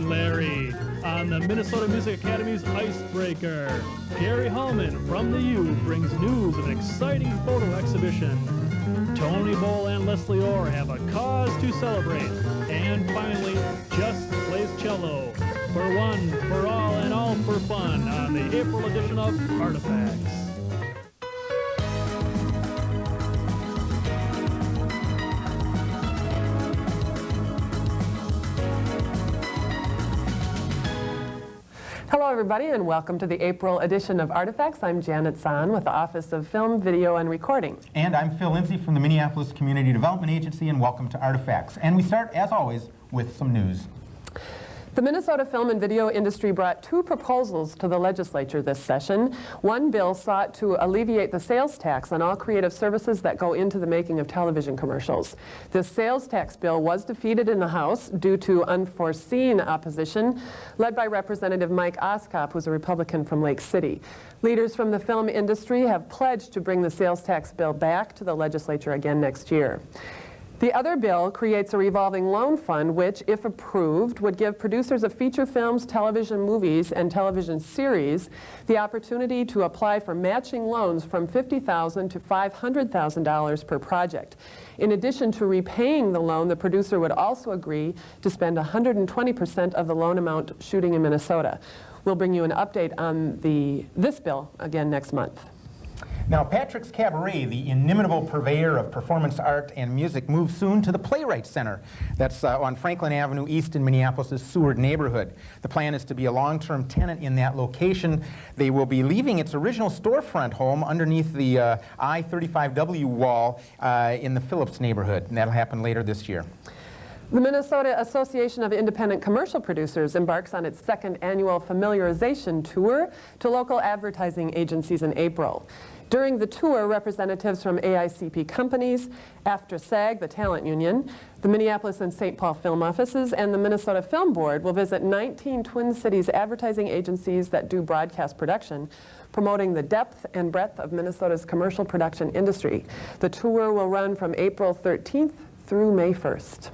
and Larry on the Minnesota Music Academy's Icebreaker. Gary Hallman from the U brings news of an exciting photo exhibition. Tony Bowl and Leslye have a cause to celebrate. And finally, Just plays cello. For one, for all, and all for fun on the April edition of Artifacts. Hello everybody and welcome to the April edition of Artifacts. I'm Janet Zahn with the Office of Film, Video, and Recording. And I'm Phill Lindsay from the Minneapolis Community Development Agency, and welcome to Artifacts. And we start, as always, with some news. The Minnesota film and video industry brought two proposals to the legislature this session. One bill sought to alleviate the sales tax on all creative services that go into the making of television commercials. This sales tax bill was defeated in the House due to unforeseen opposition, led by Representative Mike Oskop, who's a Republican from Lake City. Leaders from the film industry have pledged to bring the sales tax bill back to the legislature again next year. The other bill creates a revolving loan fund which, if approved, would give producers of feature films, television movies, and television series the opportunity to apply for matching loans from $50,000 to $500,000 per project. In addition to repaying the loan, the producer would also agree to spend 120% of the loan amount shooting in Minnesota. We'll bring you an update on this bill again next month. Now, Patrick's Cabaret, the inimitable purveyor of performance art and music, moves soon to the Playwright Center. That's on Franklin Avenue East in Minneapolis' Seward neighborhood. The plan is to be a long-term tenant in that location. They will be leaving its original storefront home underneath the I-35W wall in the Phillips neighborhood, and that'll happen later this year. The Minnesota Association of Independent Commercial Producers embarks on its second annual familiarization tour to local advertising agencies in April. During the tour, representatives from AICP companies, AFTRA-SAG, the talent union, the Minneapolis and St. Paul film offices, and the Minnesota Film Board will visit 19 Twin Cities advertising agencies that do broadcast production, promoting the depth and breadth of Minnesota's commercial production industry. The tour will run from April 13th through May 1st.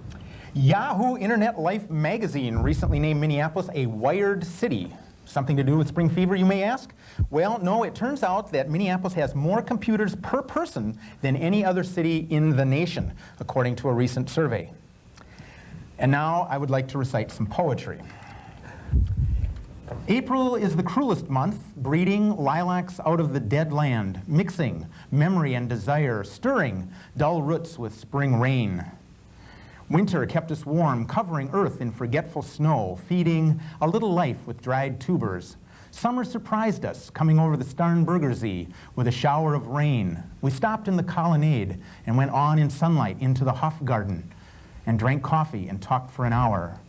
Yahoo Internet Life magazine recently named Minneapolis a wired city. Something to do with spring fever, you may ask? Well, no, it turns out that Minneapolis has more computers per person than any other city in the nation, according to a recent survey. And now I would like to recite some poetry. April is the cruelest month, breeding lilacs out of the dead land, mixing memory and desire, stirring dull roots with spring rain. Winter kept us warm, covering earth in forgetful snow, feeding a little life with dried tubers. Summer surprised us, coming over the Starnbergersee with a shower of rain. We stopped in the colonnade and went on in sunlight into the Hofgarten and drank coffee and talked for an hour.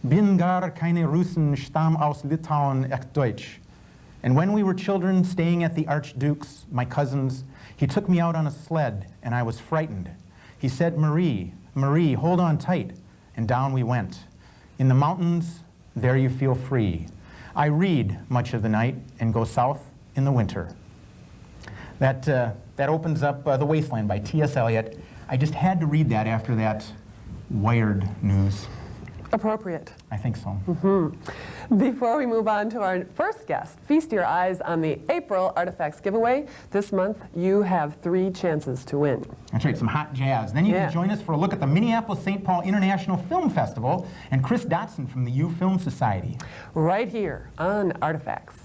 Bin gar keine Russen, stamm aus Litauen, echt Deutsch. And when we were children staying at the Archduke's, my cousins, he took me out on a sled and I was frightened. He said, Marie, Marie, hold on tight, and down we went. In the mountains, there you feel free. I read much of the night and go south in the winter. That opens up The Wasteland by T.S. Eliot. I just had to read that after that Wired news. Appropriate. I think so. Mm-hmm. Before we move on to our first guest, feast your eyes on the April Artifacts giveaway. This month, you have 3 chances to win. That's right, some hot jazz. Then you can join us for a look at the Minneapolis-St. Paul International Film Festival and Chris Dodson from the U Film Society. Right here on Artifacts.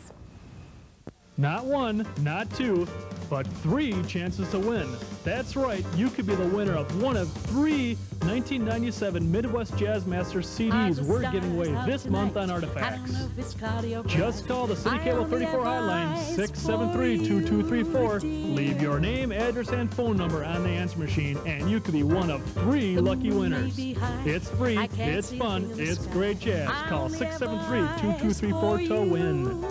Not 1, not 2, but 3 chances to win. That's right, you could be the winner of one of 3 1997 Midwest Jazz Masters CDs we're giving away this month on Artifacts. Just call the City Cable 34 hotline 673-2234. Leave your name, address, and phone number on the answer machine, and you could be one of 3 lucky winners. It's free, it's fun, it's great jazz. Call 673-2234 to win.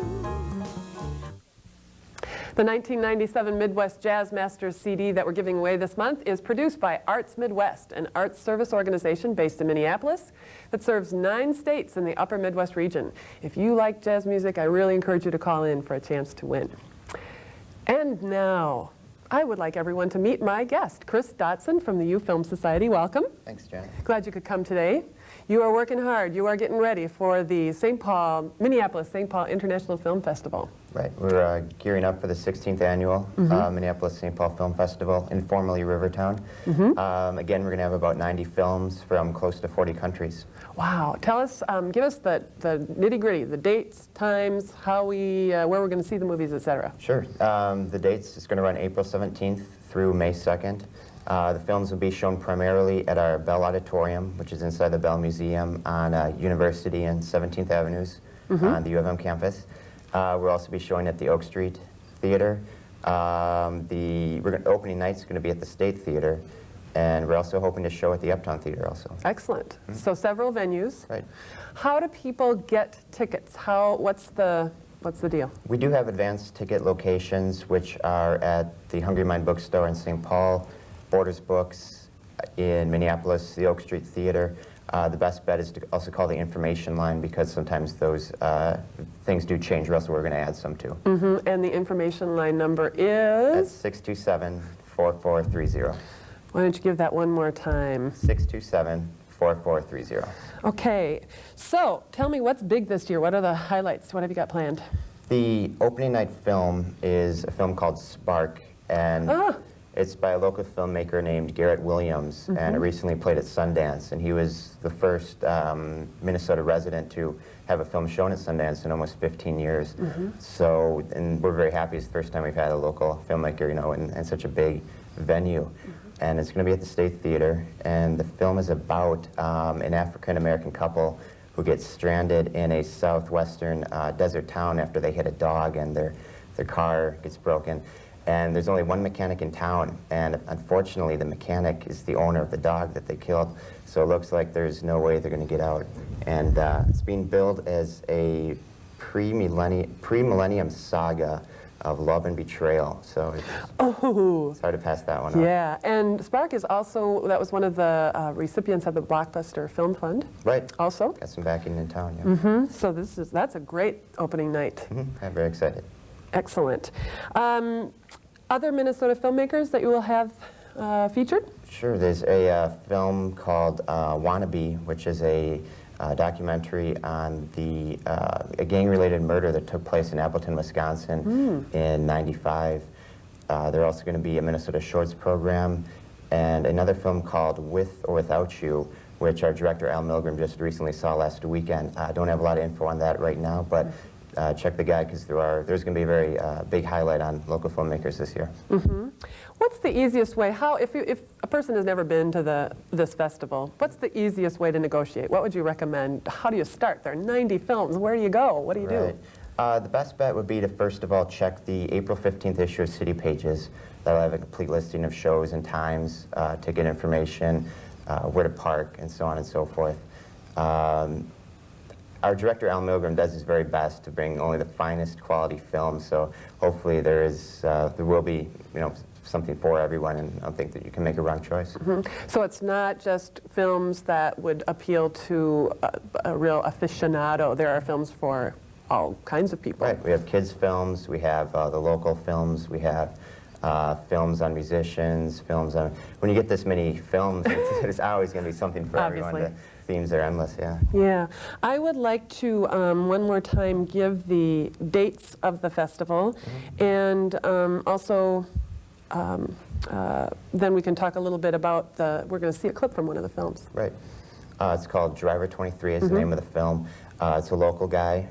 The 1997 Midwest Jazz Masters CD that we're giving away this month is produced by Arts Midwest, an arts service organization based in Minneapolis that serves 9 states in the upper Midwest region. If you like jazz music, I really encourage you to call in for a chance to win. And now, I would like everyone to meet my guest, Chris Dodson from the U Film Society. Welcome. Thanks, Jen. Glad you could come today. You are working hard. You are getting ready for the Minneapolis-St. Paul International Film Festival. Right. We're gearing up for the 16th annual Minneapolis-St. Paul Film Festival, informally Rivertown. Again, we're going to have about 90 films from close to 40 countries. Wow. Tell us, give us the nitty-gritty, the dates, times, how where we're going to see the movies, etc. Sure. The dates is going to run April 17th through May 2nd. The films will be shown primarily at our Bell Auditorium, which is inside the Bell Museum on University and 17th Avenues on the U of M campus. We'll also be showing at the Oak Street Theater. Opening night's going to be at the State Theater, and we're also hoping to show at the Uptown Theater also. Excellent. So several venues. Right. How do people get tickets? What's the deal? We do have advanced ticket locations, which are at the Hungry Mind Bookstore in St. Paul, Borders Books in Minneapolis, the Oak Street Theater. The best bet is to also call the information line, because sometimes those things do change, or else we're going to add some too. And the information line number is? That's 627-4430. Why don't you give that one more time? 627-4430. Okay, so tell me what's big this year. What are the highlights? What have you got planned? The opening night film is a film called Spark, and it's by a local filmmaker named Garrett Williams, and it recently played at Sundance, and he was the first Minnesota resident to have a film shown at Sundance in almost 15 years. So, and we're very happy. It's the first time we've had a local filmmaker, you know, in such a big venue. And it's going to be at the State Theater, and the film is about an African-American couple who gets stranded in a southwestern desert town after they hit a dog, and their car gets broken. And there's only one mechanic in town, and unfortunately the mechanic is the owner of the dog that they killed, so it looks like there's no way they're going to get out. And it's being billed as a pre-millennium saga of love and betrayal, so it's hard to pass that one up. Yeah, and Spark is also, that was one of the recipients of the Blockbuster Film Fund. Right. Also. Got some backing in town, yeah. So that's a great opening night. I'm very excited. Excellent. Other Minnesota filmmakers that you will have featured? Sure, there's a film called Wannabe, which is a documentary on a gang-related murder that took place in Appleton, Wisconsin in '95. There's also going to be a Minnesota Shorts program, and another film called With or Without You, which our director Al Milgram just recently saw last weekend. I don't have a lot of info on that right now, but check the guide, because there's going to be a very big highlight on local filmmakers this year. What's the easiest way? If a person has never been to this festival, what's the easiest way to negotiate? What would you recommend? How do you start? There are 90 films. Where do you go? What do you do? The best bet would be to first of all check the April 15th issue of City Pages. That'll have a complete listing of shows and times, ticket information, where to park, and so on and so forth. Our director, Al Milgram, does his very best to bring only the finest quality films, so hopefully there will be, you know, something for everyone, and I don't think that you can make a wrong choice. So it's not just films that would appeal to a real aficionado. There are films for all kinds of people. Right. We have kids' films, we have the local films, we have films on musicians, films on... When you get this many films, there's always going to be something for everyone. The themes are endless, yeah. Yeah. I would like to, one more time, give the dates of the festival, and also then we can talk a little bit about we're going to see a clip from one of the films. Right. It's called Driver 23 is the name of the film. It's a local guy.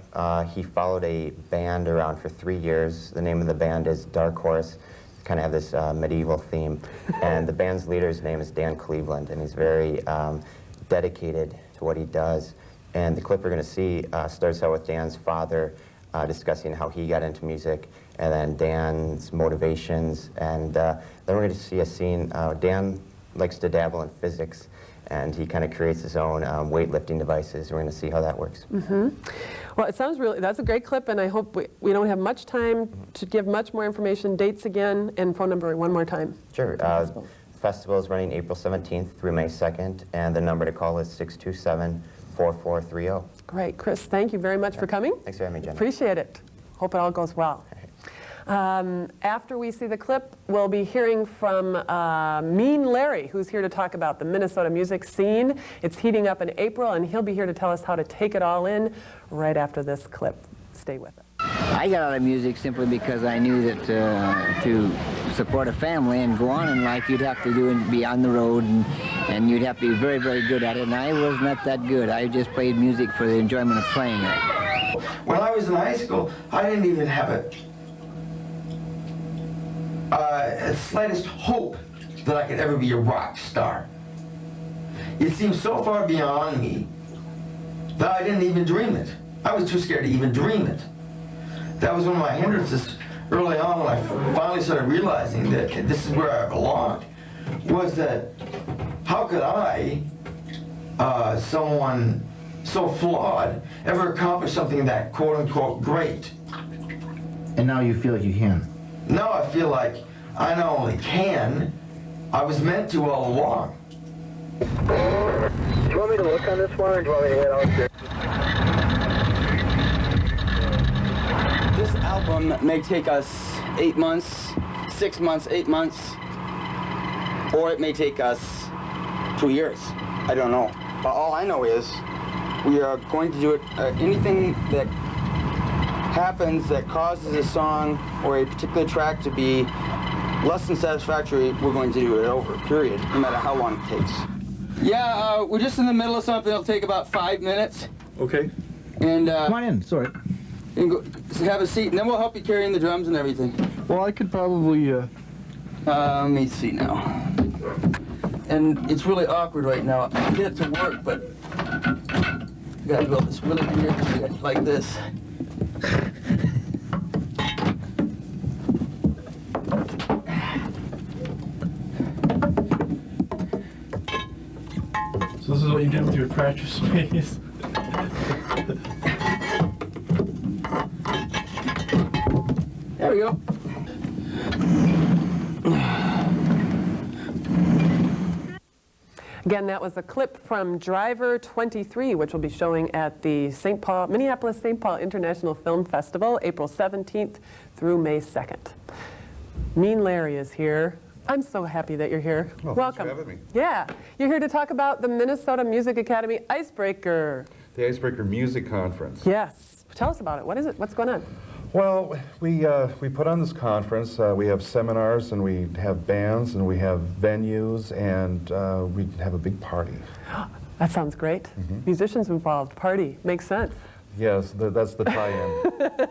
He followed a band around for 3 years. The name of the band is Dark Horse. Kind of have this medieval theme. And the band's leader's name is Dan Cleveland, and he's very dedicated to what he does. And the clip we're going to see starts out with Dan's father discussing how he got into music, and then Dan's motivations, and then we're going to see a scene. Dan likes to dabble in physics, and he kind of creates his own weightlifting devices. We're going to see how that works. Well, it sounds that's a great clip, and I hope we don't have much time to give much more information. Dates again, and phone number one more time. Sure. The festival is running April 17th through May 2nd, and the number to call is 627-4430. Great. Chris, thank you very much for coming. Thanks for having me, Jenna. Appreciate it. Hope it all goes well. After we see the clip, we'll be hearing from Mean Larry, who's here to talk about the Minnesota music scene. It's heating up in April, and he'll be here to tell us how to take it all in right after this clip. Stay with it. I got out of music simply because I knew that to support a family and go on in life, you'd have to be on the road, and you'd have to be very, very good at it, and I was not that good. I just played music for the enjoyment of playing it. When I was in high school, I didn't even have a slightest hope that I could ever be a rock star. It seemed so far beyond me that I didn't even dream it. I was too scared to even dream it. That was one of my hindrances early on when I finally started realizing that this is where I belonged, was that how could I, someone so flawed, ever accomplish something that quote-unquote great? And now you feel like you can. Now I feel like I not only can, I was meant to all along. Do you want me to look on this one, or do you want me to head out there? This album may take us 8 months, 6 months, 8 months, or it may take us 2 years. I don't know. But all I know is we are going to do it. Anything that happens that causes a song or a particular track to be less than satisfactory, we're going to do it over, period, no matter how long it takes. Yeah, we're just in the middle of something. It'll take about 5 minutes. Okay. And Come on in, sorry. and go, have a seat, and then we'll help you carry in the drums and everything. Well, I could probably, Let me see now. And it's really awkward right now. I can get it to work, but you gotta go this really weird like this. So this is what you did with your practice space. There we go. Again, that was a clip from Driver 23, which will be showing at the Minneapolis-St. Paul International Film Festival, April 17th through May 2nd. Mean Larry is here. I'm so happy that you're here. Well, welcome. Thanks for having me. Yeah, you're here to talk about the Minnesota Music Academy Icebreaker. The Icebreaker Music Conference. Yes, tell us about it. What is it? What's going on? Well, we put on this conference. We have seminars, and we have bands, and we have venues, and we have a big party. That sounds great. Musicians involved, party, makes sense. Yes, that's the tie-in.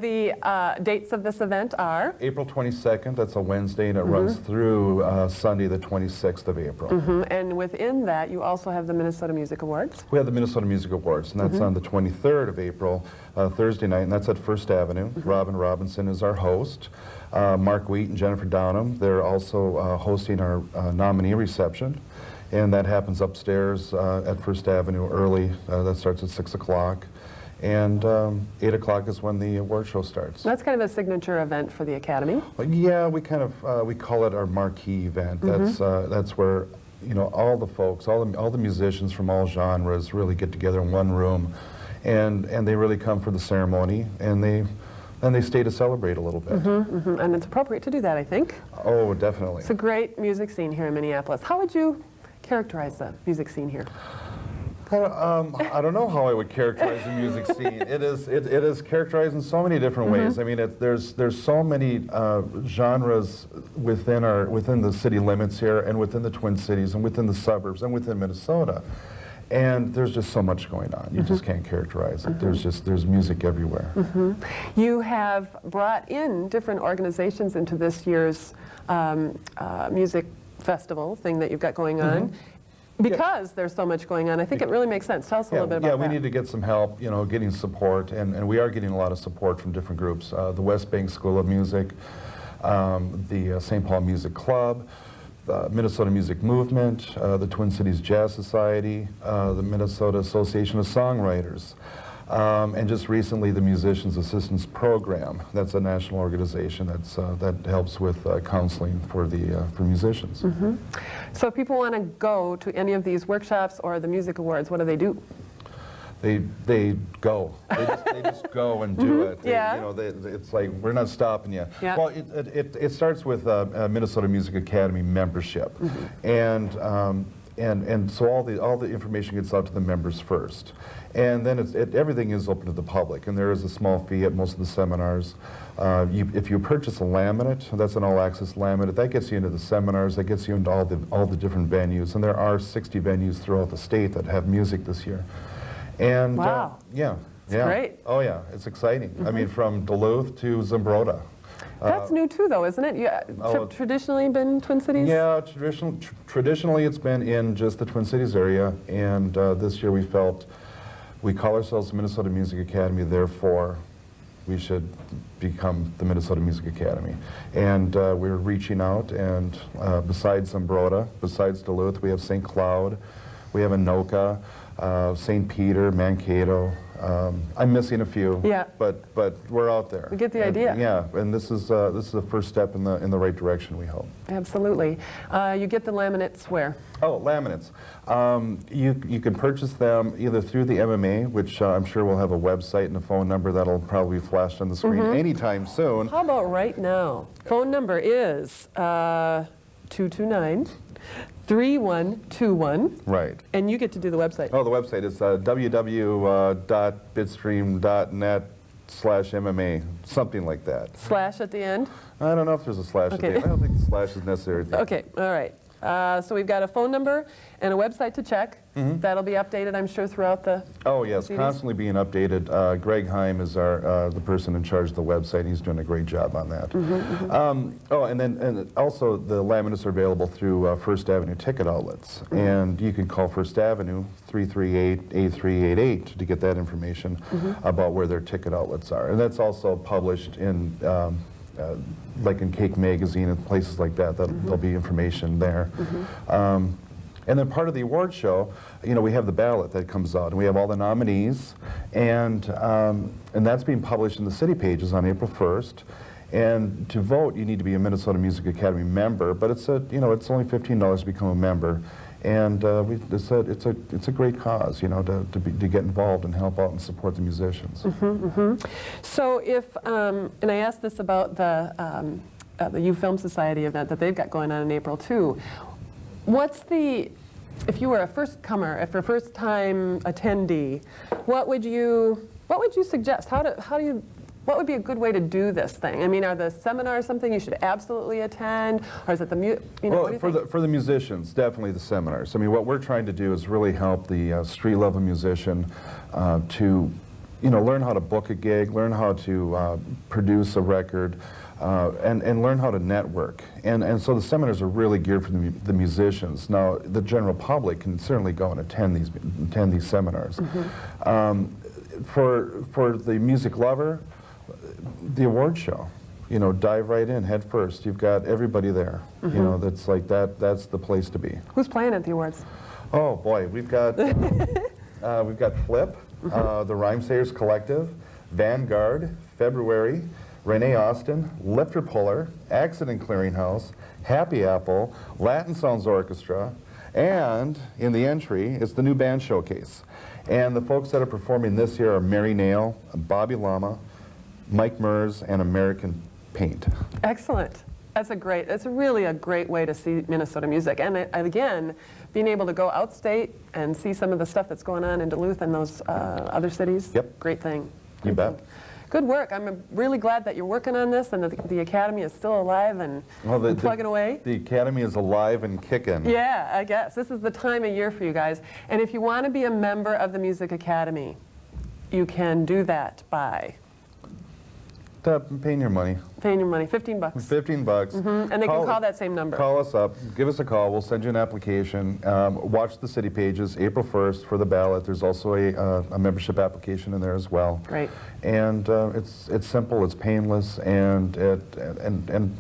The dates of this event are? April 22nd, that's a Wednesday, and it runs through Sunday, the 26th of April. And within that, you also have the Minnesota Music Awards. We have the Minnesota Music Awards, and that's on the 23rd of April, Thursday night, and that's at First Avenue. Robin Robinson is our host. Mark Wheat and Jennifer Downham, they're also hosting our nominee reception, and that happens upstairs at First Avenue early. That starts at 6 o'clock. And 8 o'clock is when the award show starts. That's kind of a signature event for the Academy. Well, yeah, we kind of we call it our marquee event. That's where all the folks, all the musicians from all genres really get together in one room, and they really come for the ceremony, and they stay to celebrate a little bit. And it's appropriate to do that, I think. Oh, definitely. It's a great music scene here in Minneapolis. How would you characterize the music scene here? I don't know how I would characterize the music scene. It is characterized in so many different ways. I mean, there's so many genres within the city limits here, and within the Twin Cities, and within the suburbs, and within Minnesota. And there's just so much going on. You just can't characterize it. There's music everywhere. You have brought in different organizations into this year's music festival thing that you've got going on. Because there's so much going on, I think it really makes sense. Tell us a little bit about that. Yeah, we need to get some help, getting support, and we are getting a lot of support from different groups. The West Bank School of Music, the St. Paul Music Club, the Minnesota Music Movement, the Twin Cities Jazz Society, the Minnesota Association of Songwriters, and just recently the Musicians Assistance Program. That's a national organization that helps with counseling for musicians. So if people want to go to any of these workshops or the music awards, what do they do? They go. They just go and do it. Yeah. You know, it's like, we're not stopping you. Yeah. Well, it starts with Minnesota Music Academy membership, and so all the information gets out to the members first, and then everything is open to the public, and there is a small fee at most of the seminars. If you purchase a laminate, that's an all-access laminate, that gets you into the seminars, that gets you into all the different venues, and there are 60 venues throughout the state that have music this year. And Wow. yeah. great. Oh yeah, it's exciting. I mean, from Duluth to Zumbrota. That's new too, though, isn't it? Traditionally been Twin Cities? Yeah, traditionally it's been in just the Twin Cities area, and this year we felt we call ourselves the Minnesota Music Academy, therefore we should become the Minnesota Music Academy. And we're reaching out, and besides Zumbrota, besides Duluth, we have St. Cloud, we have Anoka, St. Peter, Mankato. I'm missing a few, yeah, but we're out there. We get the idea. Yeah, and this is the first step in the right direction, we hope. Absolutely. You get the laminates where? Oh, laminates. You can purchase them either through the MMA, which I'm sure we'll have a website and a phone number that'll probably be flashed on the screen anytime soon. How about right now? Phone number is 229-3121. Right. And you get to do the website. Oh, the website is www.bitstream.net/MMA, something like that. Slash at the end? I don't know if there's a slash at the end. I don't think the slash is necessary. Okay, all right. So we've got a phone number and a website to check. That'll be updated, I'm sure, throughout the Oh, yes, CDs. constantly being updated. Greg Heim is the person in charge of the website. He's doing a great job on that. Oh, and also the laminates are available through First Avenue ticket outlets. And you can call First Avenue 338-8388 to get that information about where their ticket outlets are. And that's also published in like in Cake Magazine and places like that, there'll be information there. And then part of the award show, you know, we have the ballot that comes out, and we have all the nominees, and that's being published in the city pages on April 1st. And to vote, you need to be a Minnesota Music Academy member, but it's only $15 to become a member. And it's a great cause, you know, to get involved and help out and support the musicians. So if, and I asked this about the U Film Society event that they've got going on in April too. If you were a first comer, if you're a first time attendee, what would you suggest? What would be a good way to do this thing? I mean, are the seminars something you should absolutely attend, or is it Well, for the musicians, definitely the seminars. I mean, what we're trying to do is really help the street level musician to, you know, learn how to book a gig, learn how to produce a record, and learn how to network. And so the seminars are really geared for the musicians. Now, the general public can certainly go and attend these seminars. For the music lover, the award show, you know, dive right in head first. You've got everybody there. You know, that's like that's the place to be. Who's playing at the awards? Oh boy, we've got Flip, the Rhymesayers Collective, Vanguard, February, Renee Austin, Lifter Puller, Accident Clearinghouse, Happy Apple, Latin Sounds Orchestra, and in the entry is the new band showcase. And the folks that are performing this year are Mary Nail, Bobby Lama, Mike Mers, and American Paint. Excellent. That's really a great way to see Minnesota music. And again, being able to go outstate and see some of the stuff that's going on in Duluth and those other cities. Yep. Great thing. You bet. Good work. I'm really glad that you're working on this and that the Academy is still alive and plugging away. The Academy is alive and kicking. Yeah, I guess. This is the time of year for you guys. And if you want to be a member of the Music Academy, you can do that by paying your money. Paying your money, $15. $15. And they can call that same number. Call us up, give us a call, we'll send you an application. Watch the city pages, April 1st for the ballot. There's also a membership application in there as well. Great. And it's simple, it's painless, and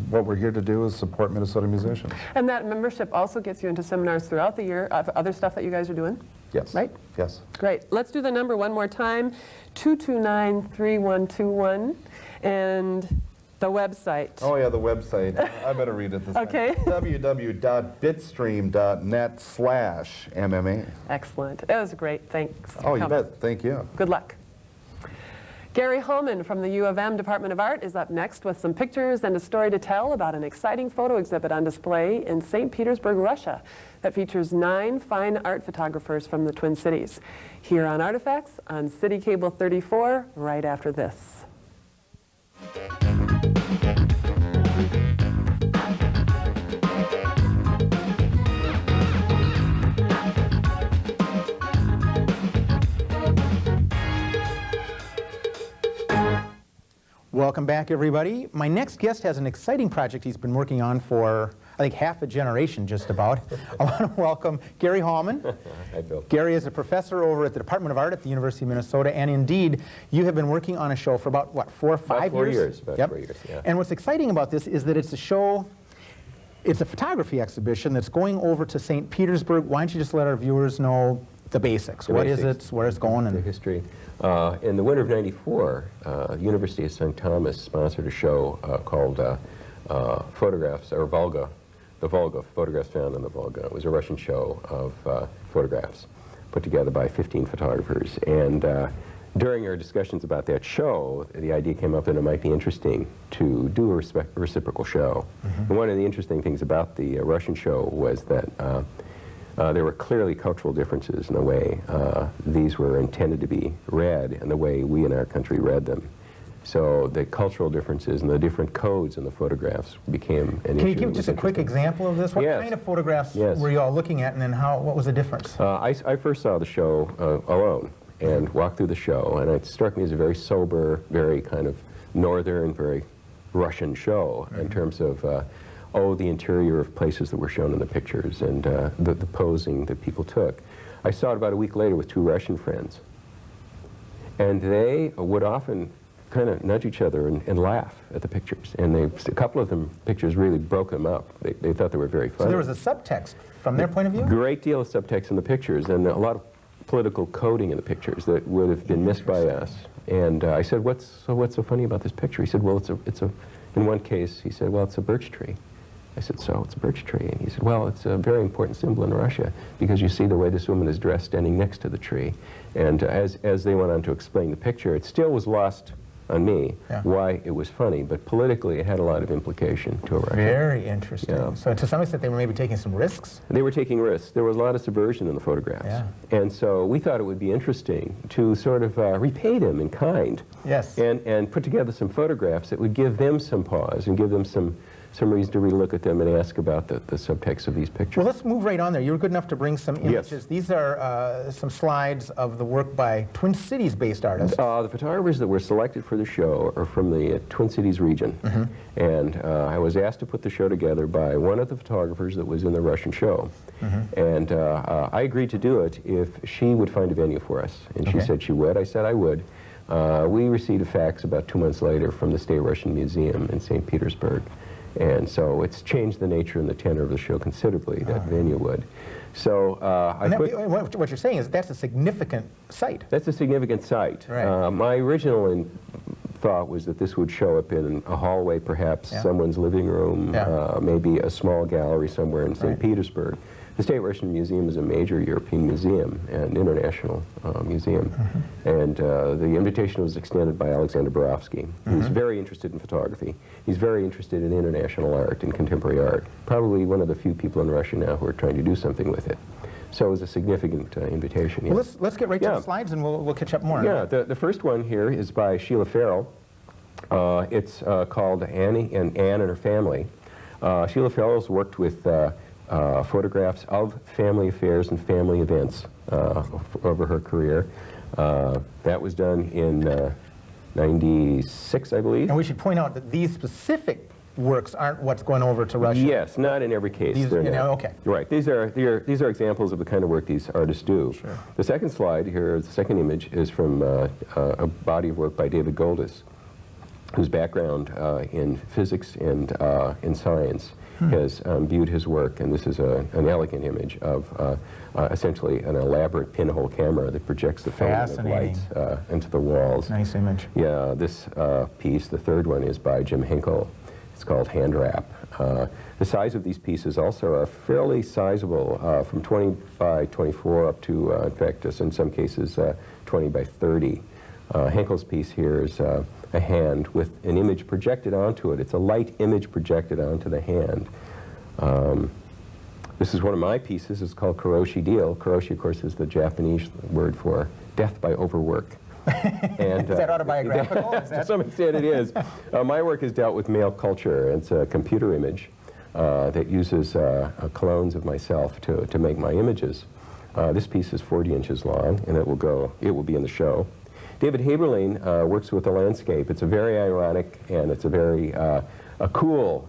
what we're here to do is support Minnesota musicians. And that membership also gets you into seminars throughout the year of other stuff that you guys are doing? Yes. Right? Yes. Great. Let's do the number one more time, 229-3121. And The website. Oh yeah, the website. I better read it this Okay. time. www.bitstream.net/MMA. Excellent. It was great. Thanks. for Oh, you coming. bet. Thank you. Good luck. Gary Hallman from the U of M Department of Art is up next with some pictures and a story to tell about an exciting photo exhibit on display in St. Petersburg, Russia, that features 9 fine art photographers from the Twin Cities. Here on Artifacts on City Cable 34, right after this. Welcome back, everybody. My next guest has an exciting project he's been working on for, I think, half a generation, just about. I want to welcome Gary Hallman. Hi, Phil. Gary is a professor over at the Department of Art at the University of Minnesota, and indeed, you have been working on a show for about, what, 4 or 5 About 4 years? years, about Yep. 4 years, yeah. And what's exciting about this is that it's a show, it's a photography exhibition that's going over to St. Petersburg. Why don't you just let our viewers know the basics? What is it, where it's going, the and history. In the winter of '94, the University of St. Thomas sponsored a show called Photographs, or Volga, the Volga, photographs found in the Volga. It was a Russian show of photographs put together by 15 photographers. And during our discussions about that show, the idea came up that it might be interesting to do a reciprocal show. And one of the interesting things about the Russian show was that there were clearly cultural differences in the way these were intended to be read and the way we in our country read them. So the cultural differences and the different codes in the photographs became an issue. can you give just a quick example of this? What Yes. kind of photographs Yes. were you all looking at, and then what was the difference? I first saw the show alone and walked through the show, and it struck me as a very sober, very kind of northern, very Russian show in terms of the interior of places that were shown in the pictures and the posing that people took. I saw it about a week later with 2 Russian friends, and they would often kind of nudge each other and laugh at the pictures, and a couple of them pictures really broke them up. They thought they were very funny. So there was a subtext from their point of view? Great deal of subtext in the pictures, and a lot of political coding in the pictures that would have been missed by us. And I said, what's so funny about this picture? He said, well, in one case, he said, well, it's a birch tree. I said, so it's a birch tree. And he said, well, it's a very important symbol in Russia because you see the way this woman is dressed standing next to the tree. And as they went on to explain the picture, it still was lost on me why it was funny, but politically it had a lot of implication to Russia. Very interesting. Yeah. So to some extent they were maybe taking some risks? They were taking risks. There was a lot of subversion in the photographs. Yeah. And so we thought it would be interesting to sort of repay them in kind. Yes. And put together some photographs that would give them some pause and give them some reason to relook at them and ask about the subtext of these pictures. Well, let's move right on there. You were good enough to bring some images. Yes. These are some slides of the work by Twin Cities-based artists. The photographers that were selected for the show are from the Twin Cities region. And I was asked to put the show together by one of the photographers that was in the Russian show. And I agreed to do it if she would find a venue for us. And she said she would. I said I would. We received a fax about 2 months later from the State Russian Museum in St. Petersburg. And so it's changed the nature and the tenor of the show considerably, that venue would. So what you're saying is that's a significant site. That's a significant site. Right. My original thought was that this would show up in a hallway, perhaps someone's living room, maybe a small gallery somewhere in St. Petersburg. The State Russian Museum is a major European museum and international museum. And the invitation was extended by Alexander Borovsky, who's very interested in photography. He's very interested in international art and contemporary art. Probably one of the few people in Russia now who are trying to do something with it. So it was a significant invitation. Well, let's get right to the slides and we'll catch up more. Yeah, the first one here is by Sheila Phill. It's called Anne and her Family. Sheila Phill has worked with photographs of family affairs and family events over her career. That was done in '96, I believe. And we should point out that these specific works aren't what's going over to Russia. Yes, not in every case. These, okay. Right. These are examples of the kind of work these artists do. Sure. The second slide here, the second image, is from a body of work by David Goldis, whose background in physics and in science has viewed his work, and this is an elegant image of essentially an elaborate pinhole camera that projects the filament of lights into the walls. Nice image. Yeah, this piece, the third one, is by Jim Hinkle. It's called Hand Wrap. The size of these pieces also are fairly sizable, from 20 by 24 up to, in fact, in some cases, 20 by 30. Hinkle's piece here is a hand with an image projected onto it. It's a light image projected onto the hand. This is one of my pieces. It's called Karoshi Deal. Karoshi, of course, is the Japanese word for death by overwork. And, is that autobiographical? To some extent it is. My work has dealt with male culture. It's a computer image that uses clones of myself to make my images. This piece is 40 inches long, and it will be in the show. David Haberlein works with the landscape. It's a very ironic, and it's a very a cool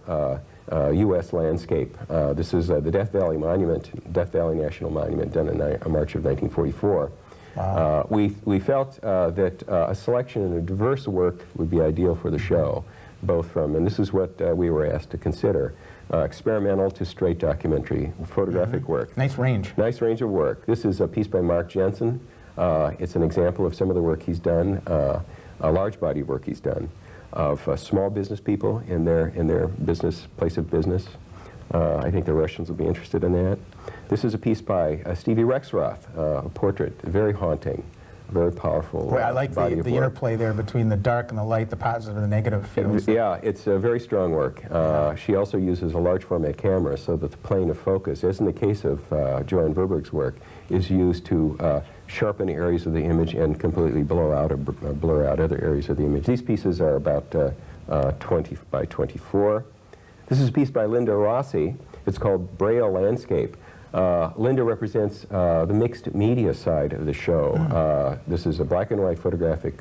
U.S. landscape. This is the Death Valley Monument, Death Valley National Monument, done in March of 1944. Wow. We felt that a selection and a diverse work would be ideal for the show, both from, and this is what we were asked to consider, experimental to straight documentary photographic work. Nice range. Nice range of work. This is a piece by Mark Jensen. It's an example of some of the work he's done, a large body of work he's done, of small business people in their business, place of business. I think the Russians will be interested in that. This is a piece by Stevie Rexroth, a portrait, very haunting, very powerful. Boy, I like the work. interplay there between the dark and the light, the positive and the negative feels. Yeah, it's a very strong work. She also uses a large format camera so that the plane of focus, as in the case of Joanne Verberg's work, is used to sharpen areas of the image and completely blur out other areas of the image. These pieces are about 20 by 24. This is a piece by Linda Rossi. It's called Braille Landscape. Linda represents the mixed media side of the show. This is a black and white photographic,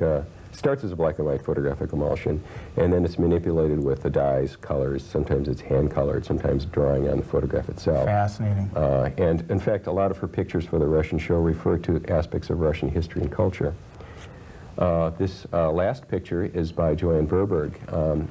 starts as a black and white photographic emulsion, and then it's manipulated with the dyes, colors. Sometimes it's hand colored, sometimes drawing on the photograph itself. Fascinating. And in fact, a lot of her pictures for the Russian show refer to aspects of Russian history and culture. This last picture is by Joanne Verberg.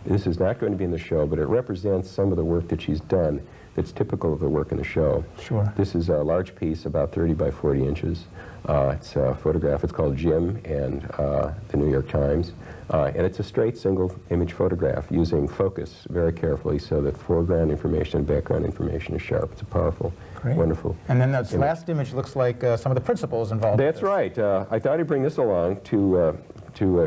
This is not going to be in the show, but it represents some of the work that she's done that's typical of the work in the show. Sure. This is a large piece, about 30 by 40 inches. It's a photograph. It's called Jim and the New York Times. And it's a straight single image photograph using focus very carefully so that foreground information and background information is sharp. It's a powerful, wonderful. And then this last image looks like some of the principles involved. That's right. I thought I'd bring this along to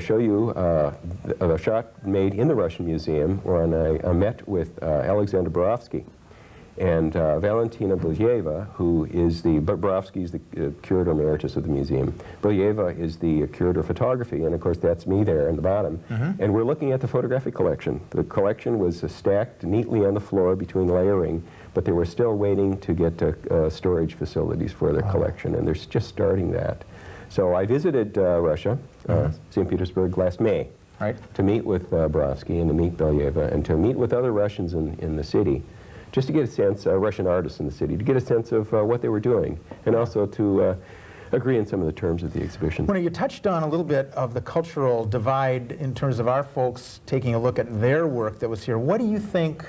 show you a shot made in the Russian Museum when I met with Alexander Borovsky and Valentina Bilyeva, who is Borovsky is the curator emeritus of the museum. Bilyeva is the curator of photography, and of course that's me there in the bottom. And we're looking at the photographic collection. The collection was stacked neatly on the floor between layering, but they were still waiting to get storage facilities for their collection, and they're just starting that. So I visited Russia, St. Petersburg, last May, to meet with Borovsky and to meet Bilyeva and to meet with other Russians in the city, just to get a sense, Russian artists in the city, to get a sense of what they were doing, and also to agree on some of the terms of the exhibition. Well, you touched on a little bit of the cultural divide in terms of our folks taking a look at their work that was here. What do you think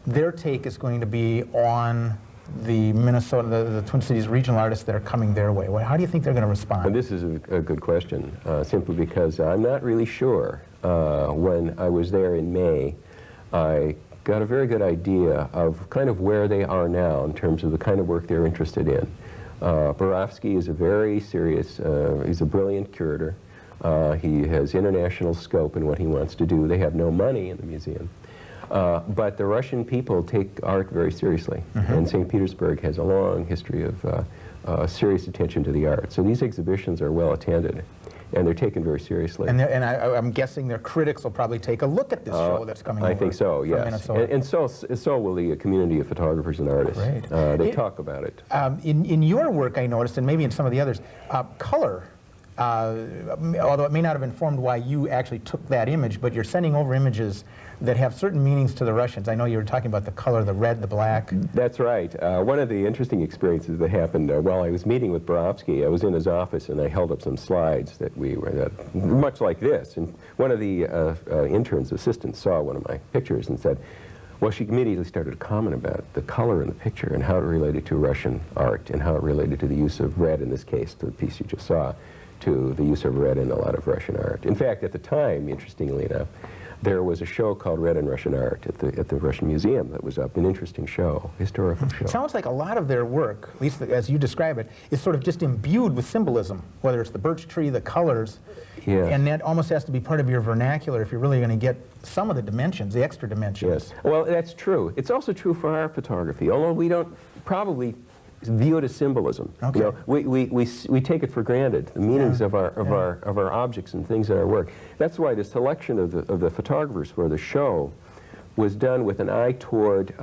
their take is going to be on the Minnesota, the Twin Cities regional artists that are coming their way? How do you think they're going to respond? And this is a good question, simply because I'm not really sure. When I was there in May, I got a very good idea of kind of where they are now in terms of the kind of work they're interested in. Borovsky is a very serious, he's a brilliant curator. He has international scope in what he wants to do. They have no money in the museum. But the Russian people take art very seriously, and St. Petersburg has a long history of serious attention to the arts. So these exhibitions are well attended, and they're taken very seriously. And I'm guessing their critics will probably take a look at this show that's coming over. I think so, yes. And so will the community of photographers and artists. They talk about it. In your work, I noticed, and maybe in some of the others, color, although it may not have informed why you actually took that image, but you're sending over images that have certain meanings to the Russians. I know you were talking about the color, the red, the black. That's right. One of the interesting experiences that happened while I was meeting with Borovsky, I was in his office and I held up some slides that much like this. And one of the interns, assistants, saw one of my pictures and said, well, she immediately started to comment about the color in the picture and how it related to Russian art and how it related to the use of red, in this case, to the piece you just saw, to the use of red in a lot of Russian art. In fact, at the time, interestingly enough, there was a show called Red in Russian Art at the Russian Museum that was up, an interesting show, historical show. It sounds like a lot of their work, at least as you describe it, is sort of just imbued with symbolism, whether it's the birch tree, the colors, and that almost has to be part of your vernacular if you're really going to get some of the dimensions, the extra dimensions. Yes, well, that's true. It's also true for our photography, although we don't probably view it as symbolism. Okay. You know, we take it for granted, the meanings of our objects and things in our work. That's why the selection of the photographers for the show was done with an eye toward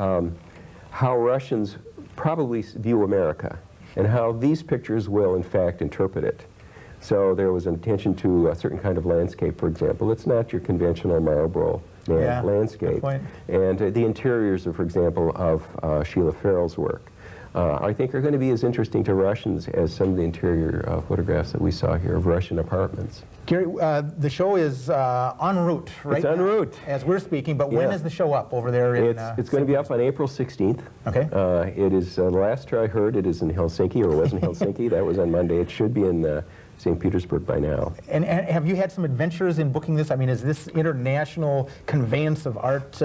how Russians probably view America and how these pictures will in fact interpret it. So there was an attention to a certain kind of landscape, for example. It's not your conventional Marlboro landscape. And the interiors, for example, of Sheila Farrell's work, I think are going to be as interesting to Russians as some of the interior photographs that we saw here of Russian apartments. Gary, the show is en route, right? It's en route. As we're speaking, but when is the show up over there in It's going to be up on April 16th. Okay. It is, the last I heard, it is in Helsinki, or was in Helsinki. That was on Monday. It should be in St. Petersburg by now. And have you had some adventures in booking this? I mean, is this international conveyance of art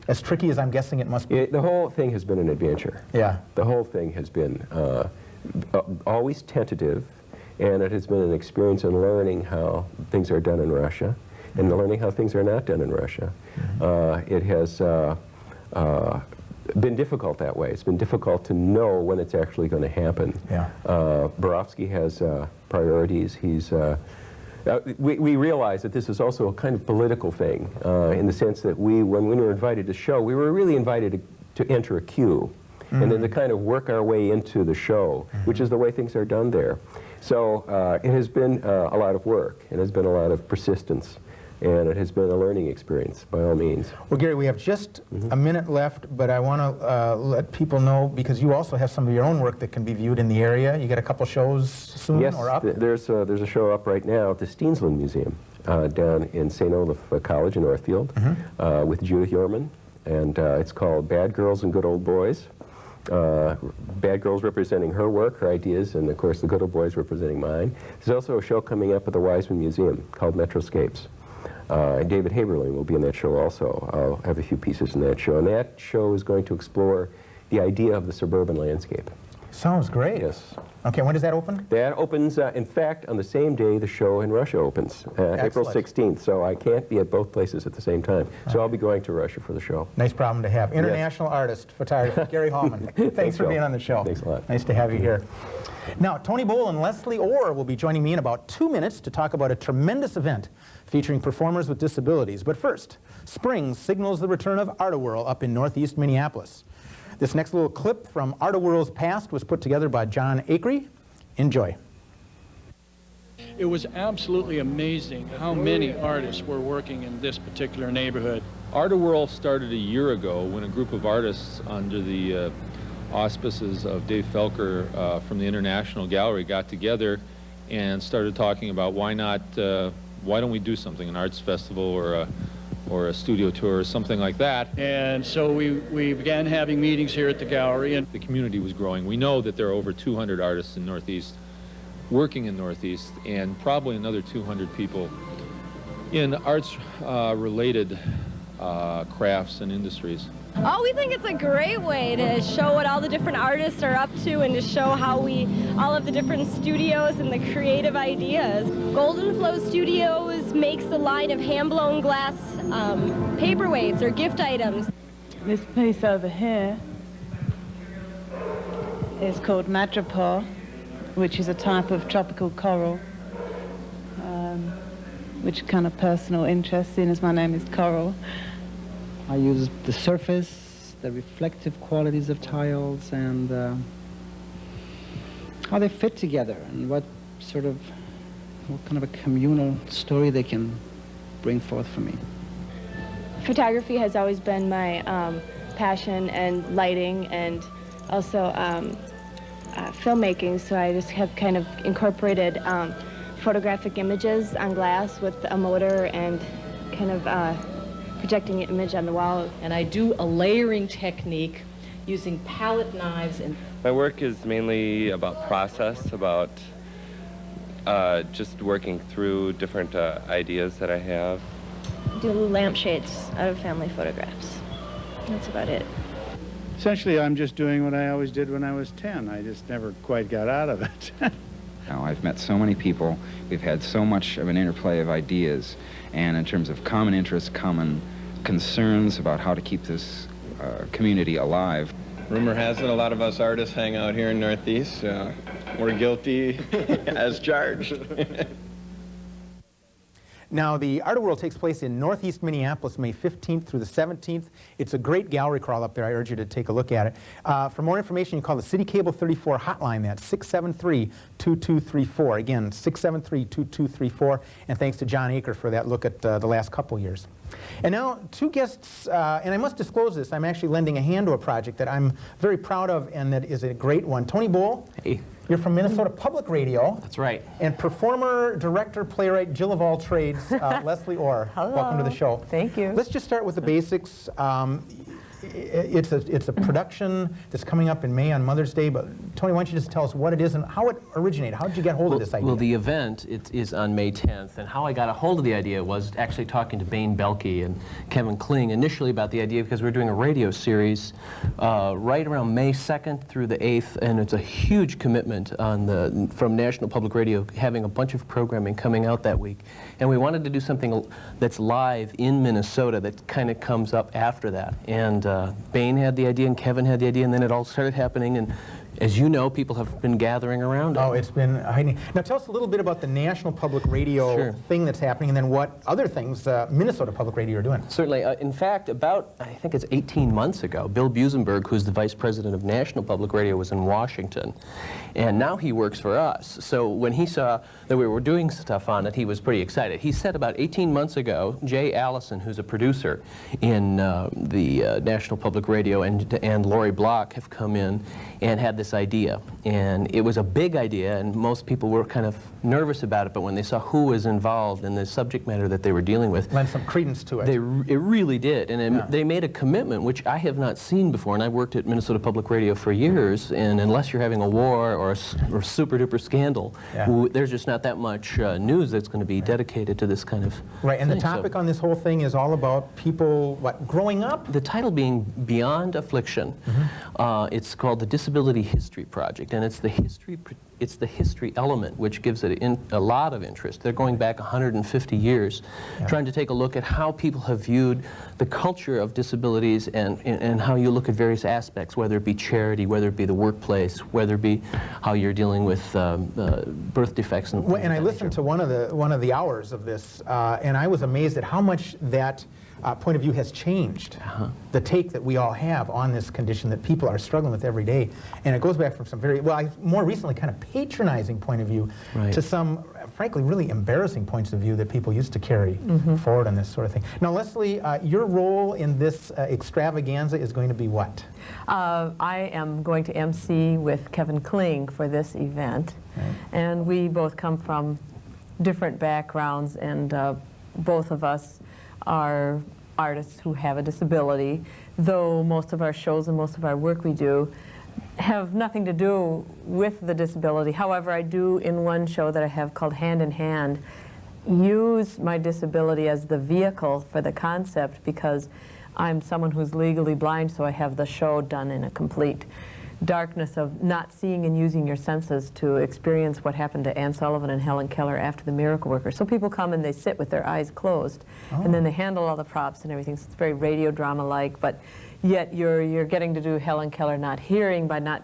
as tricky as I'm guessing it must be? The whole thing has been an adventure. Yeah. The whole thing has been always tentative, and it has been an experience in learning how things are done in Russia and learning how things are not done in Russia. It has been difficult that way. It's been difficult to know when it's actually going to happen. Yeah. Borowski has priorities. We realize that this is also a kind of political thing in the sense that when we were invited to show, we were really invited to enter a queue and then to kind of work our way into the show, which is the way things are done there. So it has been a lot of work. It has been a lot of persistence. And it has been a learning experience, by all means. Well, Gary, we have just a minute left, but I want to let people know, because you also have some of your own work that can be viewed in the area. You got a couple shows soon or up? Yes, there's a show up right now at the Steensland Museum down in St. Olaf College in Northfield with Judith Yorman, and it's called Bad Girls and Good Old Boys. Bad Girls representing her work, her ideas, and of course the Good Old Boys representing mine. There's also a show coming up at the Weizmann Museum called Metroscapes. David Haberling will be in that show also. I'll have a few pieces in that show. And that show is going to explore the idea of the suburban landscape. Sounds great. Yes. Okay, when does that open? That opens, in fact, on the same day the show in Russia opens, April 16th. So I can't be at both places at the same time. So I'll be going to Russia for the show. Nice problem to have. International artist, photographer, Gary Hallman. Thanks for being on the show. Thanks a lot. Nice to have you here. Now, Tony Bowl and Leslye Orr will be joining me in about 2 minutes to talk about a tremendous event featuring performers with disabilities. But first, spring signals the return of Art-A-Whirl up in northeast Minneapolis. This next little clip from Art-A-Whirl's past was put together by John Acree. Enjoy. It was absolutely amazing how many artists were working in this particular neighborhood. Art-A-Whirl started a year ago when a group of artists under the auspices of Dave Felker from the International Gallery got together and started talking about why don't we do something, an arts festival or a studio tour or something like that. And so we began having meetings here at the gallery, and the community was growing. We know that there are over 200 artists in Northeast working in Northeast, and probably another 200 people in arts related crafts and industries. Oh, we think it's a great way to show what all the different artists are up to and to show how all of the different studios and the creative ideas. Golden Flow Studios makes a line of hand-blown glass paperweights or gift items. This piece over here is called madrepore, which is a type of tropical coral, which kind of personal interest, seeing as my name is Coral. I use the surface, the reflective qualities of tiles, and how they fit together, and what kind of a communal story they can bring forth for me. Photography has always been my passion, and lighting, and also filmmaking, so I just have kind of incorporated photographic images on glass with a motor and kind of projecting an image on the wall. And I do a layering technique using palette knives. And my work is mainly about process, about just working through different ideas that I have. Do lampshades out of family photographs. That's about it. Essentially, I'm just doing what I always did when I was 10. I just never quite got out of it. Now, I've met so many people. We've had so much of an interplay of ideas, and in terms of common interests, common concerns about how to keep this community alive. Rumor has it a lot of us artists hang out here in Northeast. We're guilty as charged. Now, the Art-A-Whirl takes place in Northeast Minneapolis, May 15th through the 17th. It's a great gallery crawl up there. I urge you to take a look at it. For more information, you call the City Cable 34 hotline. That's 673-2234. Again, 673-2234. And thanks to John Aker for that look at the last couple years. And now, two guests, and I must disclose this, I'm actually lending a hand to a project that I'm very proud of and that is a great one. Tony Bowl. Hey. You're from Minnesota Public Radio. That's right. And performer, director, playwright, Jill of all trades, Leslye Orr. Hello. Welcome to the show. Thank you. Let's just start with the basics. It's a production that's coming up in May on Mother's Day, but Tony, why don't you just tell us what it is and how it originated? How did you get hold of this idea? Well, the event is on May 10th, and how I got a hold of the idea was actually talking to Bain Belke and Kevin Kling initially about the idea because we were doing a radio series right around May 2nd through the 8th, and it's a huge commitment on from National Public Radio having a bunch of programming coming out that week. And we wanted to do something that's live in Minnesota that kind of comes up after that. And Bain had the idea and Kevin had the idea, and then it all started happening. And as you know, people have been gathering around it. Oh, it's been hiding. Now tell us a little bit about the National Public Radio thing that's happening, and then what other things Minnesota Public Radio are doing. Certainly. In fact, about, I think it's 18 months ago, Bill Busenberg, who's the vice president of National Public Radio, was in Washington. And now he works for us. So when he saw that we were doing stuff on it, he was pretty excited. He said about 18 months ago, Jay Allison, who's a producer in the National Public Radio, and Lori Block have come in and had this idea. And it was a big idea, and most people were kind of nervous about it, but when they saw who was involved in the subject matter that they were dealing with, lend some credence to it. It really did. And they made a commitment, which I have not seen before, and I worked at Minnesota Public Radio for years, and unless you're having a war or a super-duper scandal, there's just not that much news that's going to be dedicated to this kind of Right, and the topic on this whole thing is all about people, growing up? The title being Beyond Affliction. It's called the Disability History Project, and it's the history element which gives it a lot of interest. They're going back 150 years, trying to take a look at how people have viewed the culture of disabilities and how you look at various aspects, whether it be charity, whether it be the workplace, whether it be how you're dealing with birth defects. And I listened to one of the hours of this, and I was amazed at how much that point of view has changed. The take that we all have on this condition that people are struggling with every day. And it goes back from some very, more recently kind of patronizing point of view to some, frankly, really embarrassing points of view that people used to carry forward on this sort of thing. Now, Leslye, your role in this extravaganza is going to be what? I am going to MC with Kevin Kling for this event. And we both come from different backgrounds, and both of us are artists who have a disability, though most of our shows and most of our work we do have nothing to do with the disability. However, I do, in one show that I have called Hand in Hand, use my disability as the vehicle for the concept, because I'm someone who's legally blind, so I have the show done in a complete darkness of not seeing and using your senses to experience what happened to Anne Sullivan and Helen Keller after the Miracle Worker. So people come and they sit with their eyes closed, and then they handle all the props and everything. So it's very radio drama-like, but yet you're getting to do Helen Keller not hearing by not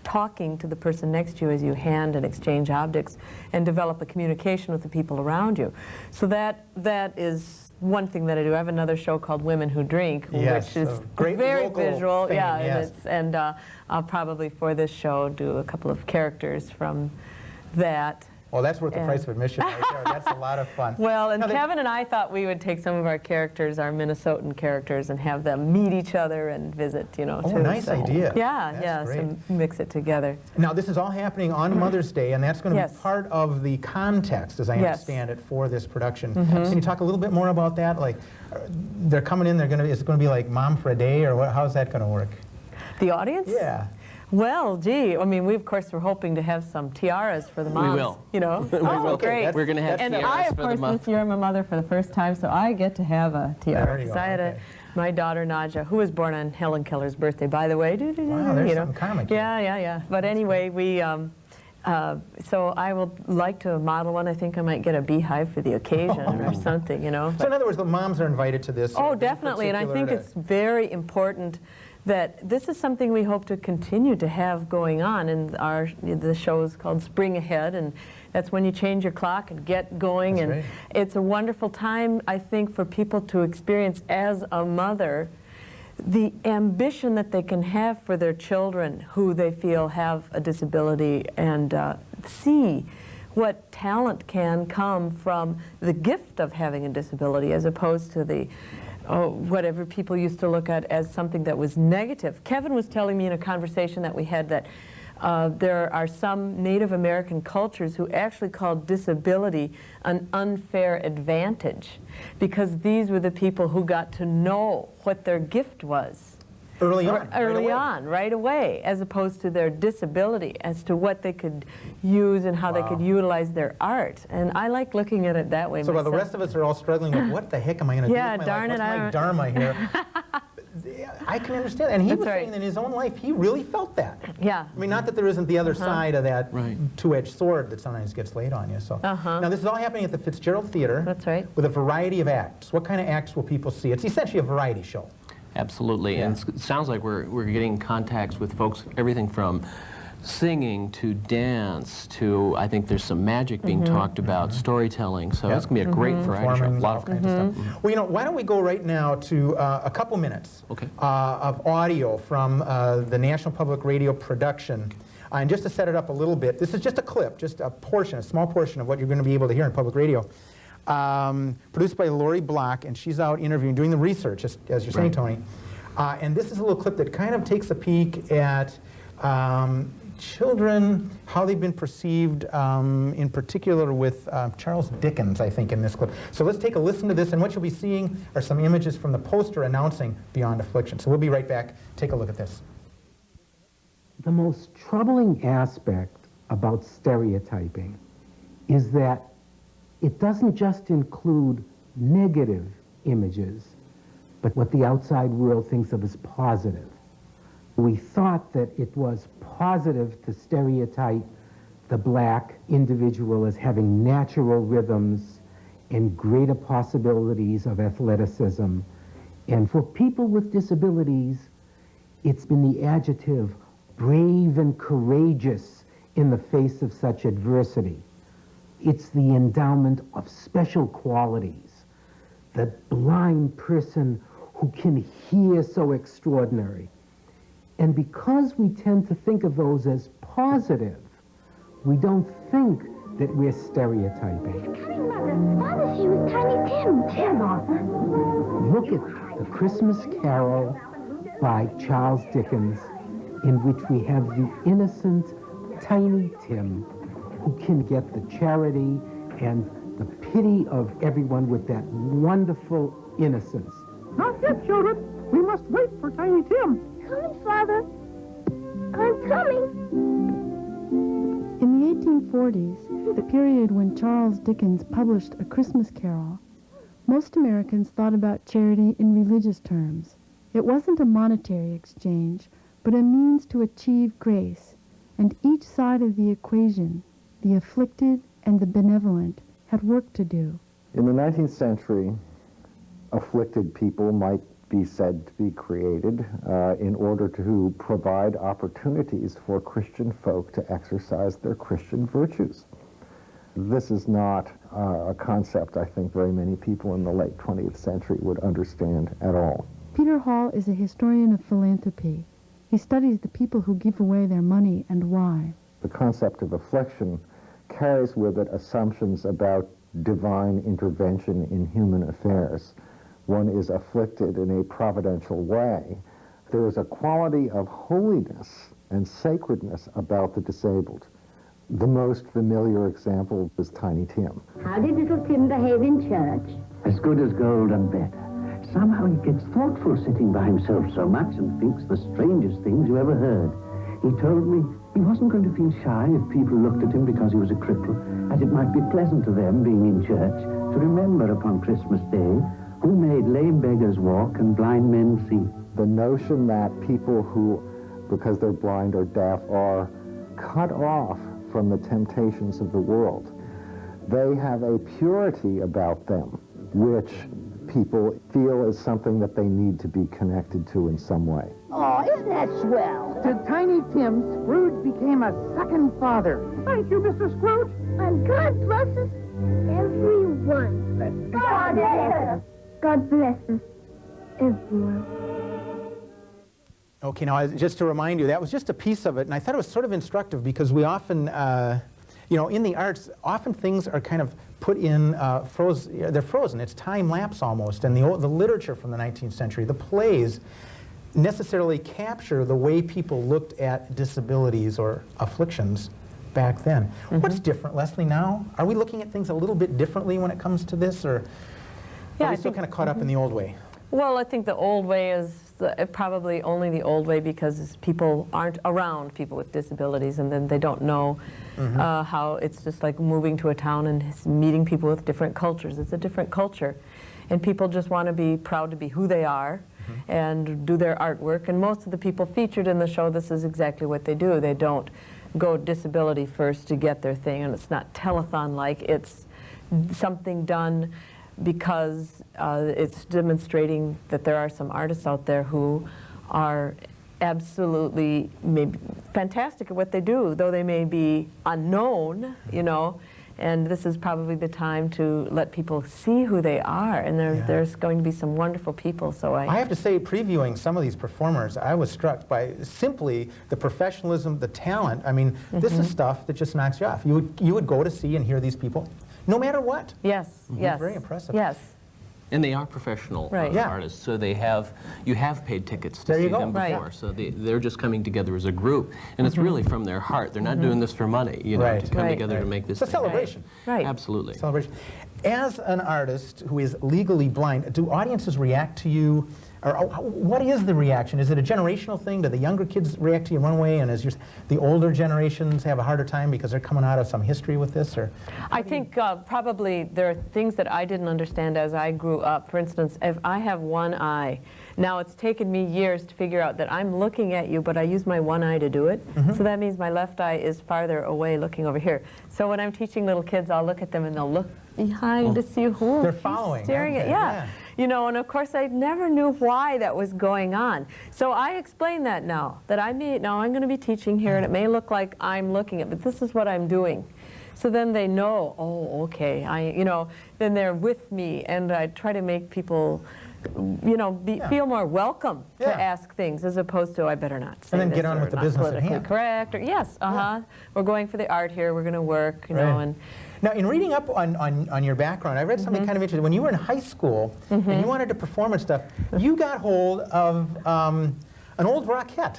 talking to the person next to you as you hand and exchange objects and develop a communication with the people around you. So that is one thing that I do. I have another show called Women Who Drink, which is very visual. And I'll probably for this show do a couple of characters from that. Well, that's worth the price of admission right there. That's a lot of fun. Well, and Now, Kevin and I thought we would take some of our characters, our Minnesotan characters, and have them meet each other and visit, you know, Oh, too. nice idea. Yeah, That's yeah, great. so mix it together. Now, this is all happening on Mother's Day, and that's going to Yes. be part of the context, as I Yes. understand it, for this production. Mhm. Can you talk a little bit more about that? Like, they're coming in, is it going to be like Mom for a Day, or what, how's that going to work? The audience? Yeah. Well, gee, I mean, we of course were hoping to have some tiaras for the moms. will. You know. We will. Oh, great. We're going to have And tiaras I, of for the course, moms. this year I'm a mother for the first time, so I get to have a tiara. There you go, 'Cause I had okay. my daughter Nadja, who was born on Helen Keller's birthday, by the way. Wow, there's you know. something comic. Yeah. But anyway, we. So I would like to model one. I think I might get a beehive for the occasion or something, you know. So in other words, the moms are invited to this. Oh, in definitely, and I think particular it's very important that this is something we hope to continue to have going on in the show is called Spring Ahead, and that's when you change your clock and get going. That's And right. it's a wonderful time, I think, for people to experience as a mother the ambition that they can have for their children who they feel have a disability, and see what talent can come from the gift of having a disability as opposed to the whatever people used to look at as something that was negative. Kevin was telling me in a conversation that we had that there are some Native American cultures who actually called disability an unfair advantage because these were the people who got to know what their gift was. Early on. Right away, as opposed to their disability, as to what they could use and how they could utilize their art. And I like looking at it that way So while the myself. rest of us are all struggling with what the heck am I going to do with my darn life? it, What's my dharma here? I can understand. And he was saying that in his own life, he really felt that. Yeah. I mean, not that there isn't the other side of that two-edged sword that sometimes gets laid on you. So now this is all happening at the Fitzgerald Theater. That's right. With a variety of acts. What kind of acts will people see? It's essentially a variety show. Absolutely, and it sounds like we're getting contacts with folks, everything from singing to dance to, I think there's some magic being talked about, storytelling, so it's going to be a great variety show, a lot of kinds of stuff. Well, you know, why don't we go right now to a couple minutes of audio from the National Public Radio production. And just to set it up a little bit, this is just a clip, just a portion, a small portion of what you're going to be able to hear in public radio. Produced by Lori Block, and she's out interviewing, doing the research, as you're saying, Tony. And this is a little clip that kind of takes a peek at children, how they've been perceived, in particular with Charles Dickens, I think, in this clip. So let's take a listen to this, and what you'll be seeing are some images from the poster announcing Beyond Affliction. So we'll be right back. Take a look at this. The most troubling aspect about stereotyping is that it doesn't just include negative images, but what the outside world thinks of as positive. We thought that it was positive to stereotype the black individual as having natural rhythms and greater possibilities of athleticism. And for people with disabilities, it's been the adjective brave and courageous in the face of such adversity. It's the endowment of special qualities, the blind person who can hear so extraordinary. And because we tend to think of those as positive, we don't think that we're stereotyping. Father, she was Tiny Tim. Tim, Arthur. Look at The Christmas Carol by Charles Dickens, in which we have the innocent Tiny Tim who can get the charity and the pity of everyone with that wonderful innocence. Not yet, children. We must wait for Tiny Tim. Coming, Father. I'm coming. In the 1840s, the period when Charles Dickens published A Christmas Carol, most Americans thought about charity in religious terms. It wasn't a monetary exchange, but a means to achieve grace, and each side of the equation, the afflicted and the benevolent, had work to do. In the 19th century, afflicted people might be said to be created in order to provide opportunities for Christian folk to exercise their Christian virtues. This is not a concept I think very many people in the late 20th century would understand at all. Peter Hall is a historian of philanthropy. He studies the people who give away their money and why. The concept of affliction carries with it assumptions about divine intervention in human affairs. One is afflicted in a providential way. There is a quality of holiness and sacredness about the disabled. The most familiar example is Tiny Tim. How did little Tim behave in church? As good as gold and better. Somehow he gets thoughtful sitting by himself so much and thinks the strangest things you ever heard. He told me he wasn't going to feel shy if people looked at him because he was a cripple, as it might be pleasant to them, being in church, to remember upon Christmas Day who made lame beggars walk and blind men see. The notion that people who, because they're blind or deaf, are cut off from the temptations of the world. They have a purity about them, which people feel is something that they need to be connected to in some way. Oh, isn't that swell? To Tiny Tim, Scrooge became a second father. Thank you, Mr. Scrooge. And God blesses everyone. God bless us. God bless us, everyone. Okay, now just to remind you, that was just a piece of it, and I thought it was sort of instructive because we often, you know, in the arts, often things are kind of put in, they're frozen. It's time-lapse almost, and the literature from the 19th century, the plays, necessarily capture the way people looked at disabilities or afflictions back then. What's different, Leslye, now? Are we looking at things a little bit differently when it comes to this, or are we still kind of caught up in the old way? Well, I think the old way is probably only the old way because people aren't around people with disabilities, and then they don't know how it's just like moving to a town and meeting people with different cultures. It's a different culture, and people just want to be proud to be who they are and do their artwork. And most of the people featured in the show, this is exactly what they do. They don't go disability first to get their thing, and it's not telethon-like. It's something done because it's demonstrating that there are some artists out there who are absolutely maybe fantastic at what they do, though they may be unknown, you know, and this is probably the time to let people see who they are, and there's going to be some wonderful people. So I have to say, previewing some of these performers, I was struck by simply the professionalism, the talent. I mean, this is stuff that just knocks you off. You would go to see and hear these people no matter what. Yes, yes. Very impressive. Yes. And they are professional artists, so you have paid tickets to see them before, so they're just coming together as a group, and it's really from their heart. They're not doing this for money, you know, to come together to make this. It's a celebration. Right. Absolutely. Celebration. As an artist who is legally blind, do audiences react to you? Or what is the reaction? Is it a generational thing? Do the younger kids react to you one way, and the older generations have a harder time because they're coming out of some history with this? Or I think probably there are things that I didn't understand as I grew up. For instance, if I have one eye, now it's taken me years to figure out that I'm looking at you, but I use my one eye to do it. So that means my left eye is farther away looking over here. So when I'm teaching little kids, I'll look at them and they'll look behind to see who they're following. Staring at. Yeah. You know, and of course I never knew why that was going on. So I explain that now, that I'm going to be teaching here, and it may look like I'm looking at, but this is what I'm doing. So then they know, oh, okay, then they're with me, and I try to make people, you know, feel more welcome to ask things, as opposed to, I better not say and then this, get on or with the not business at politically hand. correct, or yes, we're going for the art here, we're going to work, you know, and now, in reading up on your background, I read something kind of interesting. When you were in high school and you wanted to perform and stuff, you got hold of an old rockette.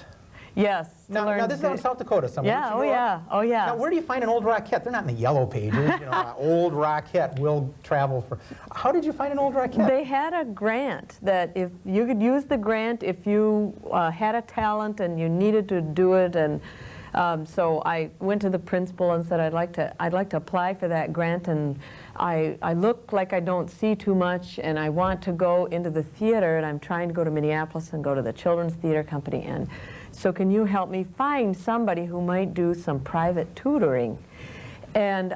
Yes. Now this is out in South Dakota somewhere. Yeah, oh yeah. Now, where do you find an old rockette? They're not in the yellow pages. You know, old rockette will travel for. How did you find an old rockette? They had a grant that if you could use the grant if you had a talent and you needed to do it, and so I went to the principal and said I'd like to apply for that grant, and I look like I don't see too much, and I want to go into the theater, and I'm trying to go to Minneapolis and go to the Children's Theater Company, and so can you help me find somebody who might do some private tutoring? And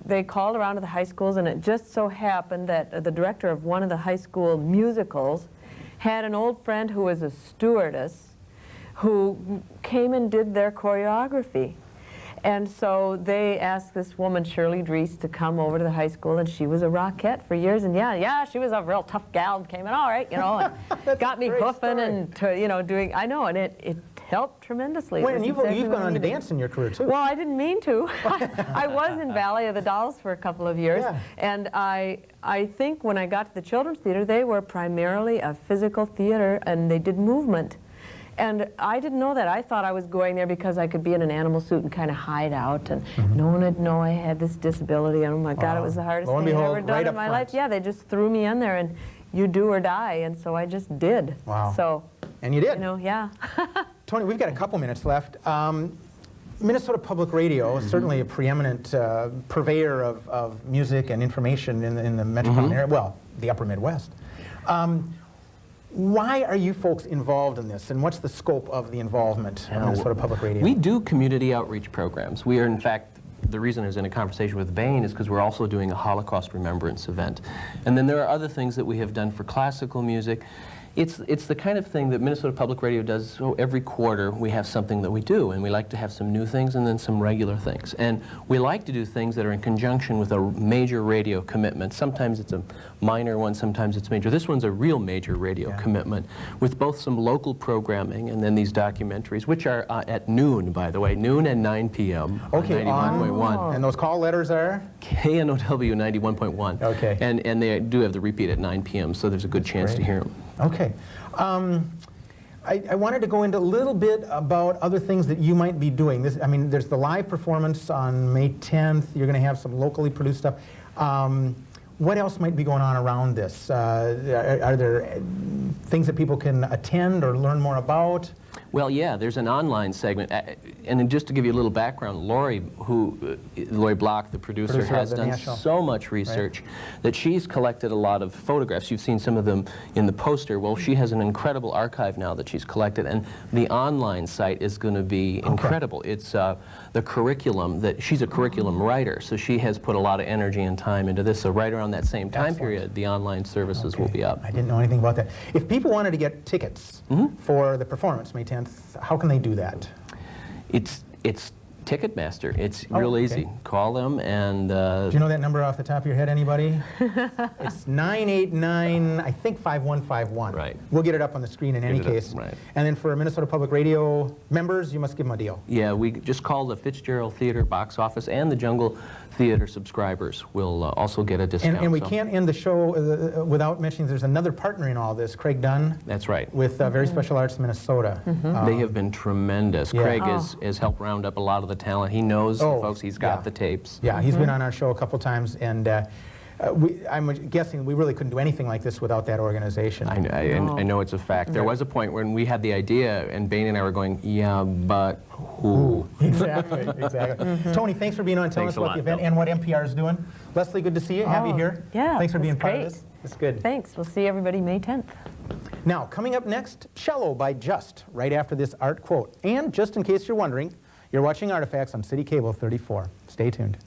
they called around to the high schools, and it just so happened that the director of one of the high school musicals had an old friend who was a stewardess who came and did their choreography. And so they asked this woman, Shirley Drees, to come over to the high school, and she was a rockette for years. And yeah, she was a real tough gal and came in all right, you know, and got me hoofing and, you know, doing, I know, and it helped tremendously. Well, and you've gone on to dance in your career, too. Well, I didn't mean to. I was in Ballet of the Dolls for a couple of years, and I think when I got to the Children's Theater, they were primarily a physical theater, and they did movement. And I didn't know that. I thought I was going there because I could be in an animal suit and kind of hide out, and no one would know I had this disability. And oh my God, it was the hardest thing I've ever done in my life. Yeah, they just threw me in there, and you do or die, and so I just did. Wow. So, and you did. You know, yeah. Tony, we've got a couple minutes left. Minnesota Public Radio is certainly a preeminent purveyor of music and information in the metropolitan area, well, the upper Midwest. Why are you folks involved in this, and what's the scope of the involvement of Minnesota Public Radio? We do community outreach programs. We are, in fact, the reason I was in a conversation with Bain is because we're also doing a Holocaust remembrance event. And then there are other things that we have done for classical music. It's the kind of thing that Minnesota Public Radio does. So every quarter we have something that we do, and we like to have some new things and then some regular things. And we like to do things that are in conjunction with a major radio commitment. Sometimes it's a minor one, sometimes it's major. This one's a real major radio commitment with both some local programming and then these documentaries, which are at noon, by the way, noon and 9 p.m. Okay, on 91.1. And those call letters are? KNOW 91.1. Okay. And they do have the repeat at 9 p.m., so there's a good chance to hear them. Okay. I wanted to go into a little bit about other things that you might be doing. This, I mean, there's the live performance on May 10th. You're going to have some locally produced stuff. What else might be going on around this? Are there things that people can attend or learn more about? Well, yeah, there's an online segment. And just to give you a little background, Lori Block, the producer has done so much research that she's collected a lot of photographs. You've seen some of them in the poster. Well, she has an incredible archive now that she's collected, and the online site is going to be incredible. It's the curriculum that she's a curriculum writer, so she has put a lot of energy and time into this. So right around that same time period, the online services will be up. I didn't know anything about that. If people wanted to get tickets for the performance May 10th, how can they do that? It's Ticketmaster. It's real easy. Call them and... do you know that number off the top of your head, anybody? It's 989, I think 5151. Right. We'll get it up on the screen in any case. Right. And then for Minnesota Public Radio members, you must give them a deal. Yeah, we just call the Fitzgerald Theater box office, and the Jungle Theater subscribers will also get a discount. And we can't end the show without mentioning there's another partner in all this, Craig Dunn. That's right. With Very Special Arts Minnesota. They have been tremendous. Craig has helped round up a lot of the talent. He knows the folks. He's got the tapes. Yeah, he's been on our show a couple times, and I'm guessing we really couldn't do anything like this without that organization. I know it's a fact. There was a point when we had the idea, and Bain and I were going, yeah, but who? Exactly, exactly. Tony, thanks for being on. Tell us about the event and what NPR is doing. Leslye, good to see you. Have you here. Yeah, thanks for being part great. of this. It's good. Thanks. We'll see everybody May 10th. Now, coming up next, Cello by Just, right after this art quote. And just in case you're wondering, you're watching Artifacts on City Cable 34. Stay tuned.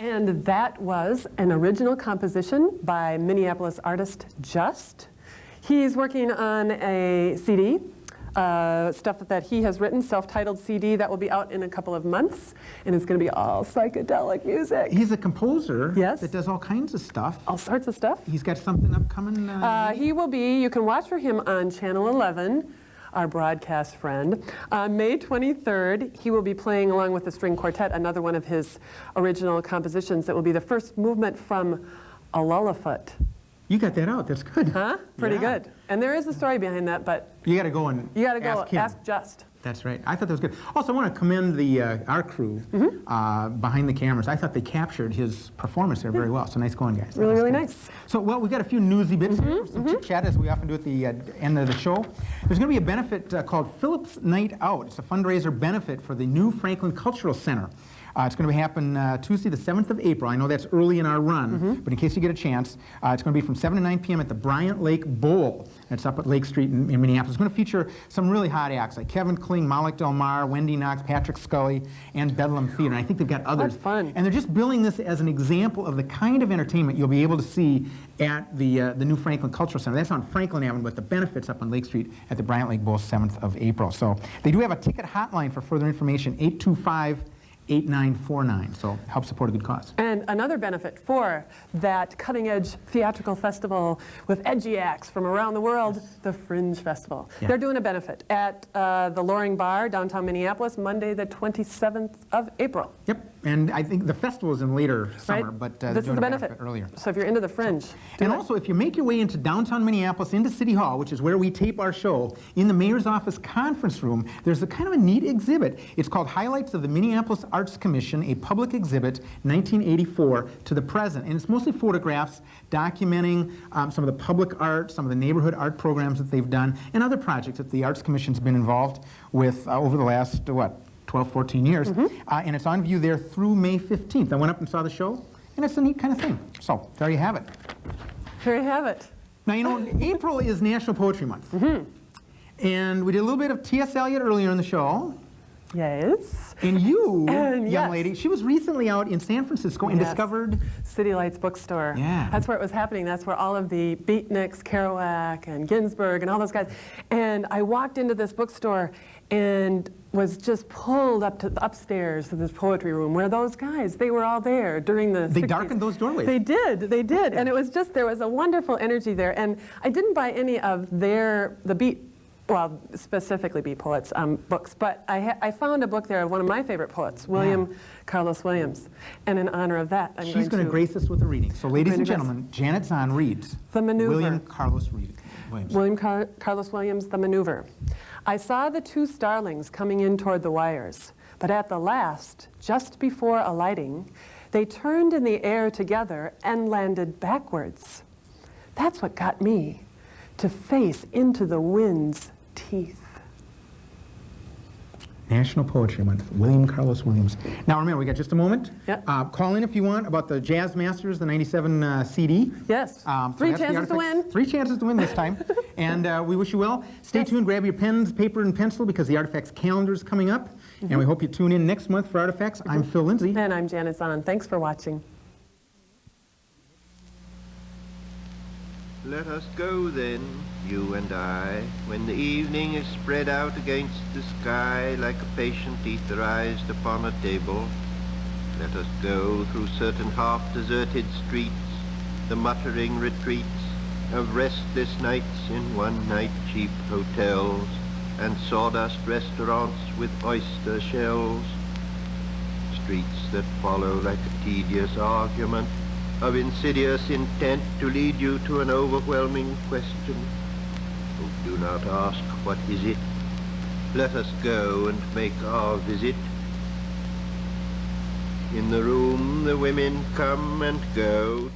And that was an original composition by Minneapolis artist Just. He's working on a CD, stuff that he has written, self-titled CD that will be out in a couple of months, and it's going to be all psychedelic music. He's a composer Yes. that does all kinds of stuff. All sorts of stuff. He's got something upcoming. He will be, you can watch for him on Channel 11, our broadcast friend. On May 23rd, he will be playing along with the string quartet, another one of his original compositions that will be the first movement from a Lullafoot. You got that out. That's good. Huh? Pretty Yeah. good. And there is a story behind that, but You got to go and you got to go ask him. ask Just. That's right. I thought that was good. Also, I want to commend the our crew behind the cameras. I thought they captured his performance there very well. So nice going, guys. Really, That was really good. nice. So, well, we've got a few newsy bits here, some chit-chat, as we often do at the end of the show. There's going to be a benefit called Phillips Night Out. It's a fundraiser benefit for the new Franklin Cultural Center. It's going to happen Tuesday, the 7th of April. I know that's early in our run, but in case you get a chance, it's going to be from 7 to 9 p.m. at the Bryant Lake Bowl. It's up at Lake Street in Minneapolis. It's going to feature some really hot acts like Kevin Kling, Malik Del Mar, Wendy Knox, Patrick Scully, and Bedlam Theater. And I think they've got others. That's fun. And they're just billing this as an example of the kind of entertainment you'll be able to see at the new Franklin Cultural Center. That's on Franklin Avenue, but the benefits up on Lake Street at the Bryant Lake Bowl, 7th of April. So they do have a ticket hotline for further information, 825-8949, so help support a good cause. And another benefit for that cutting-edge theatrical festival with edgy acts from around the world, the Fringe Festival. Yeah. They're doing a benefit at the Loring Bar, downtown Minneapolis, Monday the 27th of April. Yep, and I think the festival is in later summer, Right? but This they're is doing the a benefit earlier. So if you're into the Fringe, And also, if you make your way into downtown Minneapolis, into City Hall, which is where we tape our show, in the mayor's office conference room, there's a kind of a neat exhibit. It's called Highlights of the Minneapolis Arts Commission, a public exhibit, 1984 to the present. And it's mostly photographs documenting some of the public art, some of the neighborhood art programs that they've done, and other projects that the Arts Commission's been involved with over the last, 12, 14 years. And it's on view there through May 15th. I went up and saw the show, and it's a neat kind of thing. So there you have it. there you have it. Now, you know, April is National Poetry Month. And we did a little bit of T.S. Eliot earlier in the show. Yes. And you, young yes. lady, she was recently out in San Francisco and Yes. discovered... City Lights Bookstore. Yeah. That's where it was happening. That's where all of the beatniks, Kerouac and Ginsberg and all those guys. And I walked into this bookstore and was just pulled up to upstairs to this poetry room where those guys, they were all there during the They 60s. darkened those doorways. They did. And it was just, there was a wonderful energy there. And I didn't buy any of the beat, well, specifically beat poets books, but I found a book there of one of my favorite poets, William Carlos Williams. And in honor of that, She's going to grace us with a reading. So, ladies and gentlemen, Janet Zahn reads The Maneuver. William Carlos Williams. Carlos Williams, The Maneuver. I saw the two starlings coming in toward the wires, but at the last, just before alighting, they turned in the air together and landed backwards. That's what got me to face into the wind's teeth. National Poetry Month, William Carlos Williams. Now remember, we got just a moment. Yep. Call in if you want about the Jazz Masters, the 97 CD. Yes. So 3 that's the chances to Artifacts. win. 3 chances to win this time. And we wish you well. Stay tuned, grab your pens, paper, and pencil because the Artifacts calendar is coming up. And we hope you tune in next month for Artifacts. I'm Phill Lindsay. And I'm Janet Zahn. Thanks for watching. Let us go then, you and I, when the evening is spread out against the sky like a patient etherized upon a table. Let us go through certain half-deserted streets, the muttering retreats of restless nights in one-night cheap hotels and sawdust restaurants with oyster shells. Streets that follow like a tedious argument of insidious intent to lead you to an overwhelming question. Oh, do not ask, what is it? Let us go and make our visit. In the room the women come and go